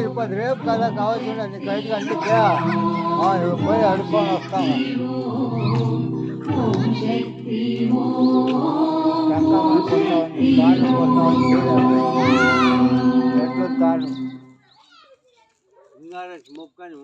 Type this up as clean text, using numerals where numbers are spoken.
ఇప్పుడు రేపు కదా కావాల్సిన నీకు ఐదు గంటలకే పోయి అడుక్కొని వస్తాను. తాను మొక్కని